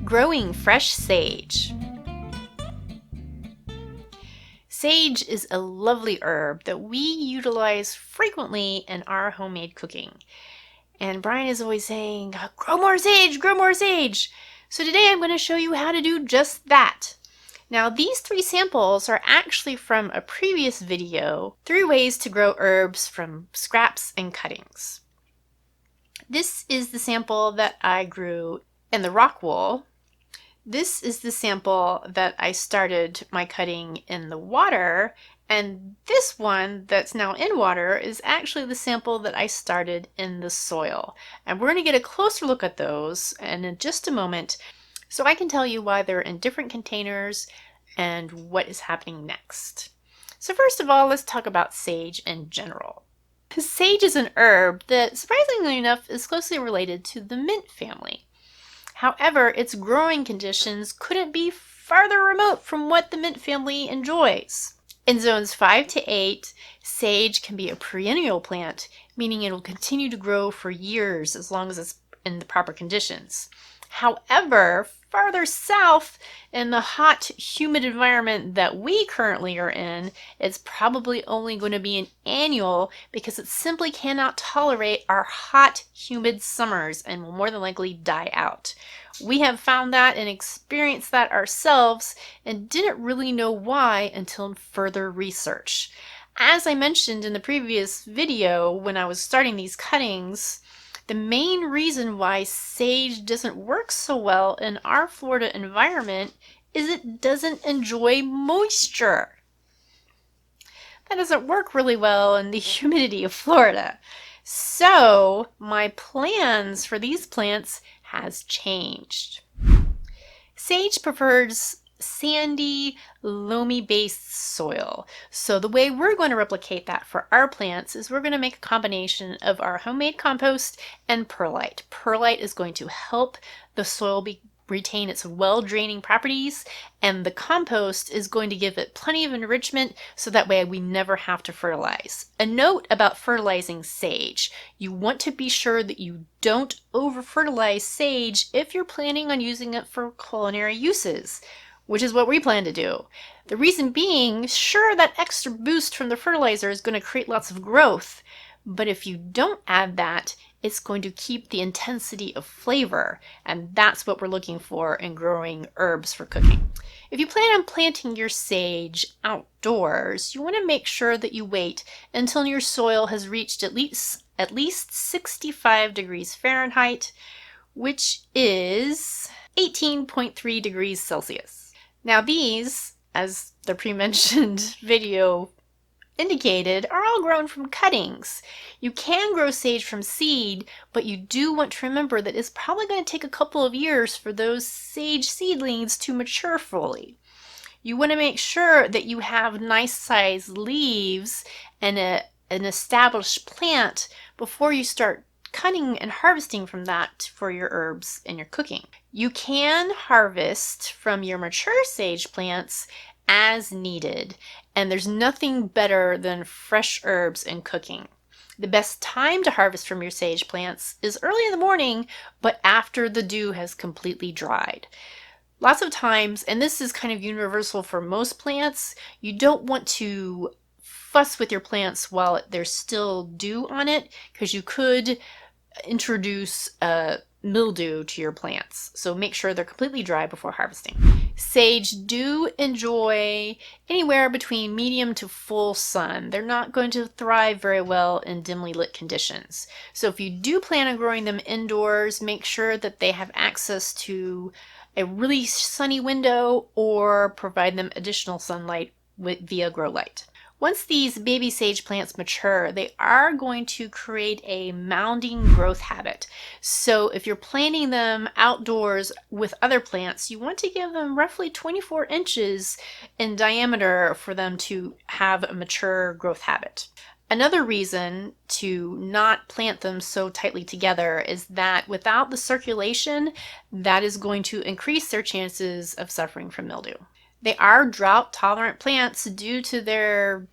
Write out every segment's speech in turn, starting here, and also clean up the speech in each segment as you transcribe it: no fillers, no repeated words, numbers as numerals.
Growing fresh sage. Sage is a lovely herb that we utilize frequently in our homemade cooking. And Brian is always saying, grow more sage, grow more sage. So today I'm going to show you how to do just that. Now these 3 samples are actually from a previous video, 3 ways to grow herbs from scraps and cuttings. This is the sample that I grew in the rock wool. This is the sample that I started my cutting in the water, and this one that's now in water is actually the sample that I started in the soil. And we're going to get a closer look at those in just a moment so I can tell you why they're in different containers and what is happening next. So first of all, let's talk about sage in general. Sage is an herb that, surprisingly enough, is closely related to the mint family. However, its growing conditions couldn't be farther remote from what the mint family enjoys. In zones 5 to 8, sage can be a perennial plant, meaning it will continue to grow for years as long as it's in the proper conditions. However, farther south in the hot, humid environment that we currently are in, it's probably only going to be an annual because it simply cannot tolerate our hot, humid summers and will more than likely die out. We have found that and experienced that ourselves and didn't really know why until further research. As I mentioned in the previous video when I was starting these cuttings, the main reason why sage doesn't work so well in our Florida environment is it doesn't enjoy moisture. That doesn't work really well in the humidity of Florida. So my plans for these plants has changed. Sage prefers sandy, loamy-based soil. So the way we're going to replicate that for our plants is we're going to make a combination of our homemade compost and perlite. Perlite is going to help the soil retain its well-draining properties, and the compost is going to give it plenty of enrichment so that way we never have to fertilize. A note about fertilizing sage: you want to be sure that you don't over-fertilize sage if you're planning on using it for culinary uses, which is what we plan to do. The reason being, sure, that extra boost from the fertilizer is going to create lots of growth, but if you don't add that, it's going to keep the intensity of flavor, and that's what we're looking for in growing herbs for cooking. If you plan on planting your sage outdoors, you want to make sure that you wait until your soil has reached at least 65 degrees Fahrenheit, which is 18.3 degrees Celsius. Now these, as the pre-mentioned video indicated, are all grown from cuttings. You can grow sage from seed, but you do want to remember that it's probably going to take a couple of years for those sage seedlings to mature fully. You want to make sure that you have nice sized leaves and an established plant before you start cutting and harvesting from that for your herbs and your cooking. You can harvest from your mature sage plants as needed, and there's nothing better than fresh herbs in cooking. The best time to harvest from your sage plants is early in the morning, but after the dew has completely dried. Lots of times, and this is kind of universal for most plants, you don't want to fuss with your plants while there's still dew on it, because you could introduce mildew to your plants. So make sure they're completely dry before harvesting. Sage do enjoy anywhere between medium to full sun. They're not going to thrive very well in dimly lit conditions. So if you do plan on growing them indoors, make sure that they have access to a really sunny window or provide them additional sunlight via grow light. Once these baby sage plants mature, they are going to create a mounding growth habit. So if you're planting them outdoors with other plants, you want to give them roughly 24 inches in diameter for them to have a mature growth habit. Another reason to not plant them so tightly together is that without the circulation, that is going to increase their chances of suffering from mildew. They are drought-tolerant plants due to their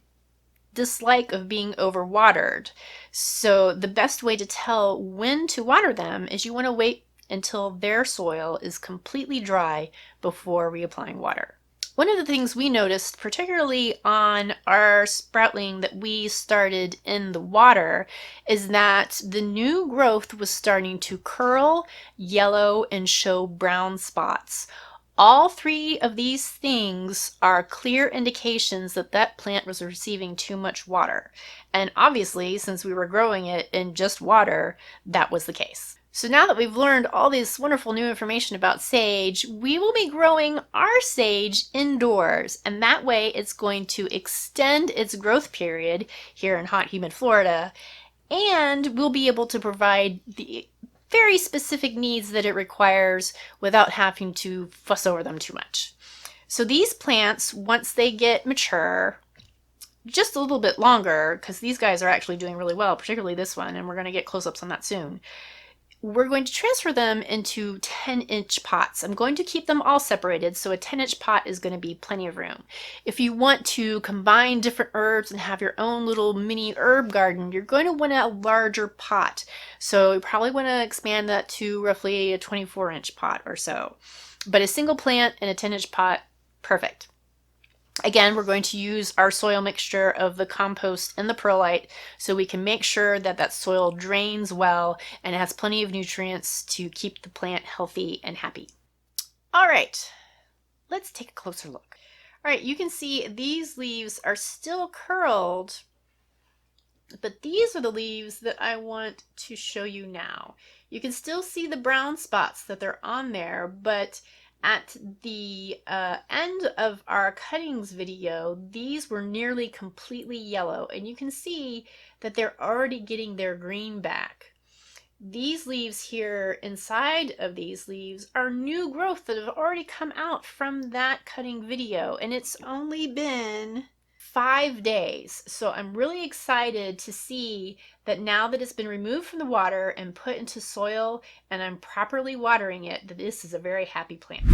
dislike of being overwatered. So the best way to tell when to water them is you want to wait until their soil is completely dry before reapplying water. One of the things we noticed, particularly on our sproutling that we started in the water, is that the new growth was starting to curl, yellow, and show brown spots. All three of these things are clear indications that that plant was receiving too much water. And obviously, since we were growing it in just water, that was the case. So now that we've learned all this wonderful new information about sage, we will be growing our sage indoors, and that way it's going to extend its growth period here in hot, humid Florida, and we'll be able to provide the very specific needs that it requires without having to fuss over them too much. So these plants, once they get mature, just a little bit longer, because these guys are actually doing really well, particularly this one, and we're going to get close-ups on that soon, we're going to transfer them into 10-inch pots. I'm going to keep them all separated, so a 10-inch pot is going to be plenty of room. If you want to combine different herbs and have your own little mini herb garden, you're going to want a larger pot. So you probably want to expand that to roughly a 24-inch pot or so. But a single plant in a 10-inch pot, perfect. Again, we're going to use our soil mixture of the compost and the perlite so we can make sure that that soil drains well and has plenty of nutrients to keep the plant healthy and happy. All right, let's take a closer look. All right, you can see these leaves are still curled, but these are the leaves that I want to show you now. You can still see the brown spots that they're on there, but at the end of our cuttings video, these were nearly completely yellow, and you can see that they're already getting their green back. These leaves here, inside of these leaves, are new growth that have already come out from that cutting video, and it's only been 5 days. So I'm really excited to see that now that it's been removed from the water and put into soil and I'm properly watering it, that this is a very happy plant.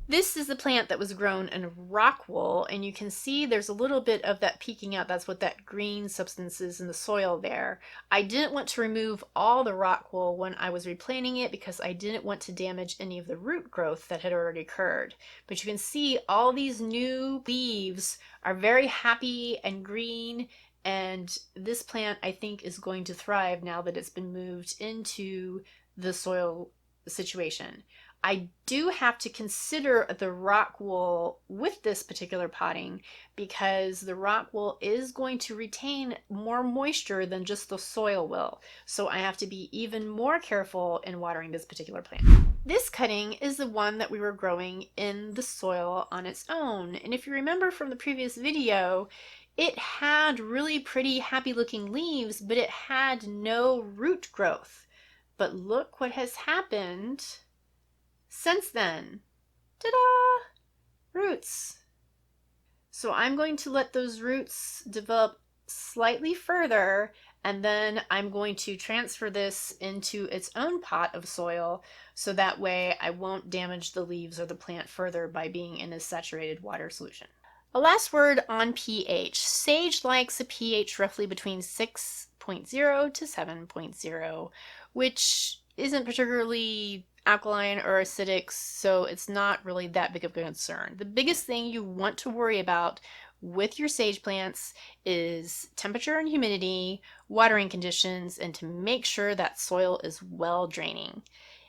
This is the plant that was grown in rock wool, and you can see there's a little bit of that peeking out. That's what that green substance is in the soil there. I didn't want to remove all the rock wool when I was replanting it because I didn't want to damage any of the root growth that had already occurred. But you can see all these new leaves are very happy and green, and this plant I think is going to thrive now that it's been moved into the soil situation. I do have to consider the rock wool with this particular potting because the rock wool is going to retain more moisture than just the soil will. So I have to be even more careful in watering this particular plant. This cutting is the one that we were growing in the soil on its own. And if you remember from the previous video, it had really pretty happy looking leaves, but it had no root growth. But look what has happened since then. Ta-da! Roots. So I'm going to let those roots develop slightly further, and then I'm going to transfer this into its own pot of soil so that way I won't damage the leaves or the plant further by being in a saturated water solution. A last word on pH. Sage likes a pH roughly between 6.0 to 7.0, which isn't particularly alkaline or acidic, so it's not really that big of a concern. The biggest thing you want to worry about with your sage plants is temperature and humidity, watering conditions, and to make sure that soil is well draining.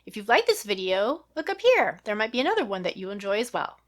If you've liked this video, look up here. There might be another one that you enjoy as well.